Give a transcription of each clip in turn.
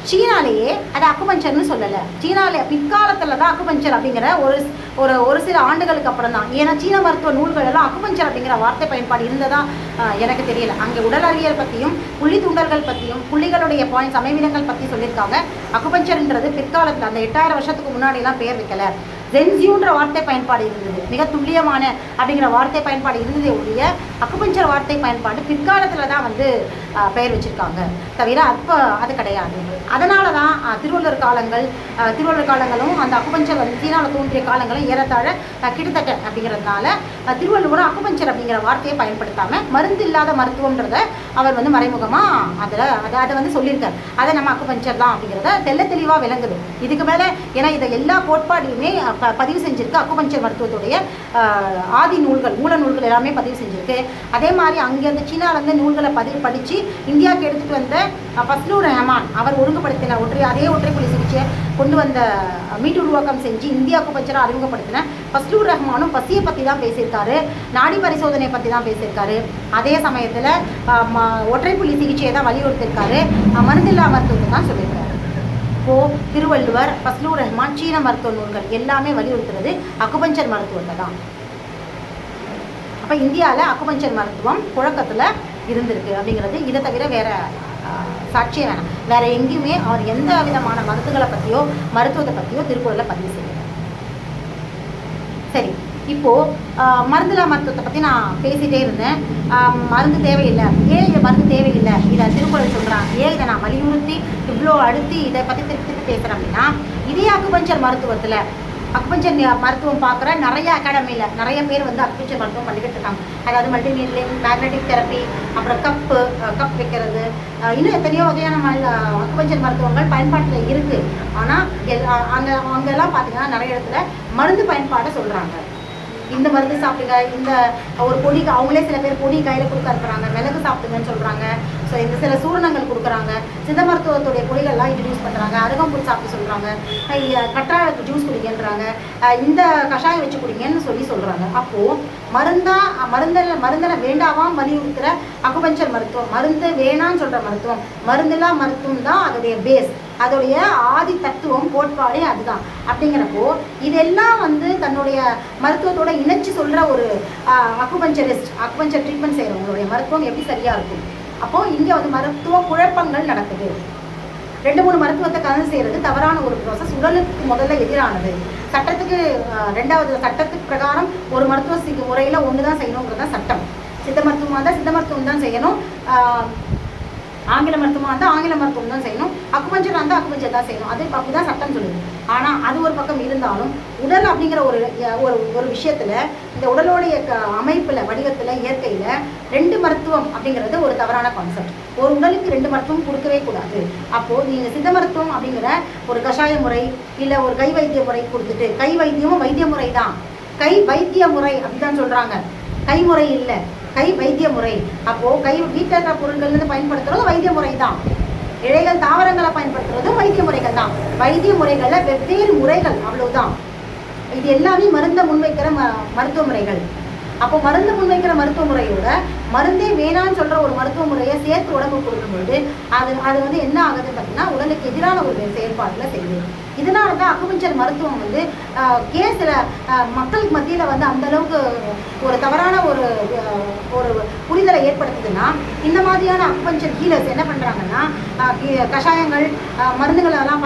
சீனாலேயே அது அக்குபஞ்சர்னு சொல்லலை. சீனாலே பிற்காலத்தில் தான் அக்குபஞ்சர் அப்படிங்கிற ஒரு சில ஆண்டுகளுக்கு அப்புறம் தான். ஏன்னா சீன மருத்துவ நூல்கள் எல்லாம் அக்குபஞ்சர் அப்படிங்கிற வார்த்தை பயன்பாடு இருந்ததா எனக்கு தெரியல. அங்கே உடல் அறிவியல் பற்றியும் புள்ளி தூண்டல்கள் பற்றியும் புள்ளிகளுடைய பாயிண்ட்ஸ் அமைவிடங்கள் பற்றி சொல்லியிருக்காங்க. அக்குபஞ்சர்ன்றது பிற்காலத்தில் அந்த 8000 வருஷத்துக்கு முன்னாடிலாம் பேர் வைக்கல. ஜென்சியூன்ற வார்த்தை பயன்பாடு இருந்தது, மிக துல்லியமான அப்படிங்கிற வார்த்தை பயன்பாடு இருந்ததே ஒழிய அக்குபஞ்சர் வார்த்தை பயன்பாடு பிற்காலத்தில் தான் வந்து பெயர் வச்சுருக்காங்க தவிர அப்போ அது கிடையாது. அதனால தான் திருவள்ளுவர் காலங்களும் அந்த அக்குபஞ்சர் வந்து சீனாவில் தோன்றிய காலங்களும் ஏறத்தாழ கிட்டத்தட்ட அப்படிங்கிறதுனால திருவள்ளுவரும் அக்குபஞ்சர் அப்படிங்கிற வார்த்தையை பயன்படுத்தாமல் மருந்து இல்லாத மருத்துவம்ன்றத அவர் வந்து மறைமுகமாக அதை வந்து சொல்லியிருக்கார். அதை நம்ம அக்குபஞ்சர் தான் அப்படிங்கிறத தெளிவாக விளங்குது. இதுக்கு மேலே ஏன்னா இதை எல்லா கோட்பாடையுமே பதிவு செஞ்சுருக்கு. அக்குபஞ்சர் மருத்துவத்துடைய ஆதி நூல்கள் மூல நூல்கள் எல்லாமே பதிவு செஞ்சுருக்கு. அதே மாதிரி அங்கேருந்து சீனாவிலேருந்து நூல்களை படித்து இந்தியாவுக்கு எடுத்துகிட்டு வந்த ஃபஸ்லூர் ரஹ்மான் அவர் ஒழுங்குபடுத்தின அதே ஒற்றைப்புள்ளி சிகிச்சையை கொண்டு வந்த மீட்டுருவாக்கம் செஞ்சு இந்தியா அக்குபஞ்சரை அறிமுகப்படுத்தின ஃபஸ்லூர் ரஹ்மானும் பசியை பற்றி தான் பேசியிருக்காரு, நாடி பரிசோதனையை பற்றி தான் பேசியிருக்காரு. அதே சமயத்தில் ஒற்றைப்புள்ளி சிகிச்சையை தான் வலியுறுத்தியிருக்காரு, மருந்தில்லா மருத்துவத்தை தான் சொல்லியிருக்காரு. இப்போது திருவள்ளுவர், ஃபஸ்லூர் ரஹ்மான், சீன மருத்துவ நூல்கள் எல்லாமே வலியுறுத்துறது அக்குபஞ்சர் மருத்துவத்தை தான். அப்போ இந்தியாவில் அக்குபஞ்சர் மருத்துவம் புழக்கத்தில் இருந்திருக்கு அப்படிங்கிறது. இதை தவிர வேறு சாட்சியே வேணாம். வேறு எங்கேயுமே அவர் எந்த விதமான மருந்துகளை பற்றியோ மருத்துவத்தை பற்றியோ திருக்குறளில் பதிவு செய்யலை. சரி, இப்போது மருந்தில்லா மருத்துவத்தை பற்றி நான் பேசிகிட்டே இருந்தேன். மருந்து தேவையில்லை, ஏன் இதை மருந்து தேவையில்லை இதை திருக்குறள் சொல்கிறாங்க. ஏன் இதை நான் வலியுறுத்தி இவ்வளோ அழுத்தி இதை பற்றி திருப்பி பேசுகிறேன் அப்படின்னா, இதே அக்குபஞ்சர் மருத்துவத்தில் அக்குபஞ்சர் மருத்துவம் பார்க்குற நிறைய அகாடமியில் நிறைய பேர் வந்து அக்குபஞ்சர் மருத்துவம் பண்ணிக்கிட்டு இருக்காங்க. அதாவது மல்டிநீட்லிங், மேக்னெட்டிக் தெரப்பி, அப்புறம் கப் வைக்கிறது, இன்னும் எத்தனையோ வகையான அக்குபஞ்சர் மருத்துவங்கள் பயன்பாட்டில் இருக்குது. ஆனால் அங்கெல்லாம் பார்த்தீங்கன்னா நிறைய இடத்துல மருந்து பயன்பாடை சொல்கிறாங்க. இந்த மருந்து சாப்பிடுங்க, இந்த ஒரு பொடி, அவங்களே சில பேர் பொடி கையில் கொடுக்க அனுப்புகிறாங்க, மிளகு சாப்பிடுங்கன்னு சொல்கிறாங்க. ஸோ இந்த சில சூரணங்கள் கொடுக்குறாங்க. சித்த மருத்துவத்துடைய பொடிகள்லாம் இன்ட்ரடியூஸ் பண்ணுறாங்க. அருகம்புல் சாப்பிட்டு சொல்கிறாங்க, கற்றாழை ஜூஸ் குடிங்கன்றாங்க, இந்த கஷாயம் வச்சு குடிங்கன்னு சொல்கிறாங்க. அப்போது மருந்தனை வேண்டாவாம் வலியுறுத்துகிற அக்குபஞ்சர் மருத்துவம், மருந்து வேணான்னு சொல்கிற மருத்துவம், மருந்தில்லா மருத்துவம் தான் அதோடைய பேஸ், அதோடைய ஆதி தத்துவம், கோட்பாடே அதுதான். அப்படிங்கிறப்போ இதெல்லாம் வந்து தன்னுடைய மருத்துவத்தோட இணைச்சி சொல்கிற ஒரு அக்குபஞ்சர் ட்ரீட்மெண்ட் செய்கிறவங்களுடைய மருத்துவம் எப்படி சரியாக இருக்கும். அப்போது இங்கே வந்து மருத்துவ குழப்பங்கள் நடக்குது. 2-3 மருத்துவத்தை கலந்து செய்கிறது தவறான ஒரு ப்ராசஸ், உடலுக்கு முதல்ல எதிரானது. சட்டத்துக்கு பிரகாரம் ஒரு மருத்துவ முறையில் ஒன்று தான் செய்யணுங்கிறது தான் சட்டம். சித்த மருத்துவமாக இருந்தால் சித்த மருத்துவம் தான் செய்யணும், ஆங்கில மருத்துவமாக இருந்தால் ஆங்கில மருத்துவம் தான் செய்யணும், அக்குபஞ்சர் இருந்தால் அக்குபஞ்சர் தான் செய்யணும். அது அப்படி தான் சட்டம் சொல்லுது. ஆனால் அது ஒரு பக்கம் இருந்தாலும் உடல் அப்படிங்கிற ஒரு விஷயத்தில் இந்த உடலோடைய அமைப்பில், வடிவத்தில், இயற்கையில் 2 மருத்துவம் அப்படிங்கிறது ஒரு தவறான கான்செப்ட். ஒரு உடலுக்கு 2 மருத்துவம் கொடுக்கவே கூடாது. அப்போது நீங்கள் சித்த மருத்துவம் அப்படிங்கிற ஒரு கஷாய முறை இல்லை ஒரு கை வைத்திய முறை கொடுத்துட்டு, கை வைத்தியமும் வைத்திய முறை தான், கை வைத்திய முறை அப்படிதான் சொல்கிறாங்க, கைமுறை இல்லை, கை வைத்திய முறை. அப்போது வீட்டில் இருக்கிற பொருட்கள்லேருந்து பயன்படுத்துறது வைத்திய முறை தான். இழைகள் தாவரங்களை பயன்படுத்துறதும் வைத்திய முறைகள் தான். வைத்திய முறைகளில் வெவ்வேறு முறைகள், அவ்வளவுதான். இது எல்லாமே மருந்தை முன்வைக்கிற மருத்துவ முறைகள். அப்போ மருந்து முன்வைக்கிற மருத்துவ முறையோட மருந்தே வேணான்னு சொல்கிற ஒரு மருத்துவ முறையை சேர்த்து உடம்பு கொடுக்கும்போது அது வந்து என்ன ஆகுதுன்னு பார்த்தீங்கன்னா உடலுக்கு எதிரான ஒரு செயல்பாட்டில் செய்யுது. இதனால தான் அக்குபஞ்சர் மருத்துவம் வந்து சில மக்களுக்கு மத்தியில் வந்து அந்தளவுக்கு ஒரு தவறான ஒரு புரிதலை ஏற்படுத்துதுன்னா, இந்த மாதிரியான அக்குபஞ்சர் ஹீலர்ஸ் என்ன பண்ணுறாங்கன்னா கஷாயங்கள், மருந்துகளெல்லாம்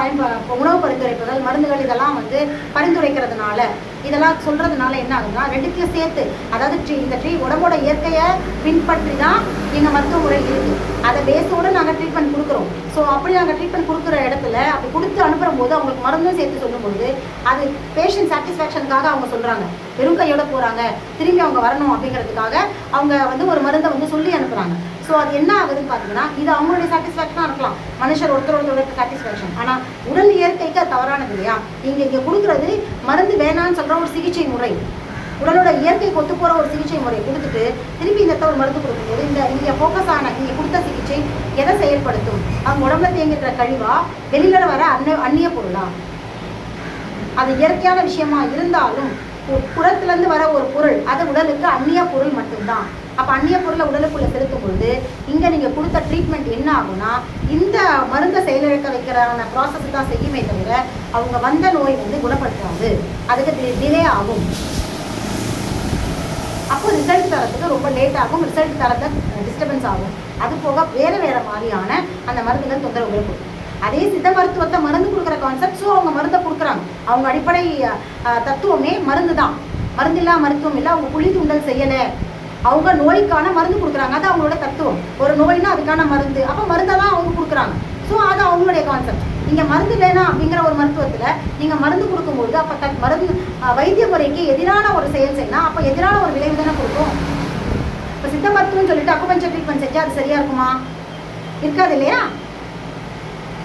உணவு பரிந்துரைப்புகள், மருந்துகள் இதெல்லாம் வந்து பரிந்துரைக்கிறதுனால, இதெல்லாம் சொல்கிறதுனால என்ன ஆகுதுன்னா 2த்தையும் சேர்த்து, அதாவது இந்த உடம்போட இயற்கையை பின்பற்றி தான் எங்கள் மருத்துவ முறை இருக்குது, அதை பேஸோடு நாங்கள் ட்ரீட்மெண்ட் கொடுக்குறோம். ஸோ அப்படி நாங்கள் ட்ரீட்மெண்ட் கொடுக்குற இடத்துல அப்படி கொடுத்து அனுப்புகிற போது அவங்களுக்கு மருந்தும் சேர்த்து சொல்லும்போது அது பேஷண்ட் சாட்டிஸ்ஃபேக்ஷனுக்காக அவங்க சொல்கிறாங்க, வெறும் கையோடு போகிறாங்க, திரும்பி அவங்க வரணும் அப்படிங்கிறதுக்காக அவங்க வந்து ஒரு மருந்தை வந்து சொல்லி அனுப்புகிறாங்க. ஸோ அது என்ன ஆகுதுன்னு பார்த்தீங்கன்னா இது அவங்களுடைய சாட்டிஸ்ஃபேக்ஷனாக இருக்கலாம், மனுஷர் ஒருத்தரோட சாட்டிஸ்ஃபேக்ஷன். ஆனால் உடல் இயற்கைக்கு அது தவறானது இல்லையா? இங்கே கொடுக்குறது மருந்து வேணான்னு சொல்கிற ஒரு சிகிச்சை முறை, உடலோட இயற்கைக்கு ஒத்து போகிற ஒரு சிகிச்சை முறை கொடுத்துட்டு திருப்பி இந்த ஒரு மருந்து கொடுக்கும்போது இங்கே ஃபோக்கஸ் ஆன இங்கே கொடுத்த சிகிச்சை எதை செயல்படுத்தும்? அவங்க உடம்புல தேங்கிற கழிவா, வெளியில் வர அந்நிய பொருளா? அது இயற்கையான விஷயமா இருந்தாலும் புறத்துலேருந்து வர ஒரு பொருள் அது உடலுக்கு அந்நிய பொருள் மட்டும்தான். அப்போ அந்நிய பொருளை உடலுக்குள்ளே செலுத்தும் பொழுது இங்கே நீங்கள் கொடுத்த ட்ரீட்மெண்ட் என்ன ஆகும்னா இந்த மருந்தை செயலிழக்க வைக்கிறான ப்ராசஸ் தான் செய்யுமே தவிர அவங்க வந்த நோய் வந்து குணப்படுத்தாது, அதுக்கு டிலே ஆகும். அப்போ ரிசல்ட் தரத்துக்கு ரொம்ப லேட் ஆகும், ரிசல்ட் தரத்தை டிஸ்டர்பன்ஸ் ஆகும். அது போக வேறு மாதிரியான அந்த மருந்துகள் தொந்தரவுகளை கொடுக்கும். அதே சித்த மருத்துவத்தை மருந்து கொடுக்குற கான்செப்ட், ஸோ அவங்க மருந்தை கொடுக்குறாங்க. அவங்க அடிப்படை தத்துவமே மருந்து தான், மருந்து இல்லா மருத்துவம் இல்லை. அவங்க புள்ளி தூண்டல் செய்யலை, அவங்க நோய்க்கான மருந்து கொடுக்குறாங்க, அது அவங்களோட தத்துவம். ஒரு நோய்னா அதுக்கான மருந்து, அப்போ மருந்தை தான் அவங்க கொடுக்குறாங்க. ஸோ அது அவங்களுடைய கான்செப்ட். நீங்கள் மருந்து இல்லைனா அப்படிங்கிற ஒரு மருத்துவத்தில் நீங்கள் மருந்து கொடுக்கும்போது அப்போ மருந்து வைத்திய முறைக்கு எதிரான ஒரு செயல் செய்யலாம், அப்போ எதிரான ஒரு விளைவு தானே கொடுக்கும். இப்போ சித்த மருத்துவம்னு சொல்லிட்டு அக்குபஞ்சர் ட்ரீட்மெண்ட் செஞ்சால் அது சரியாக இருக்குமா? இருக்காது இல்லையா?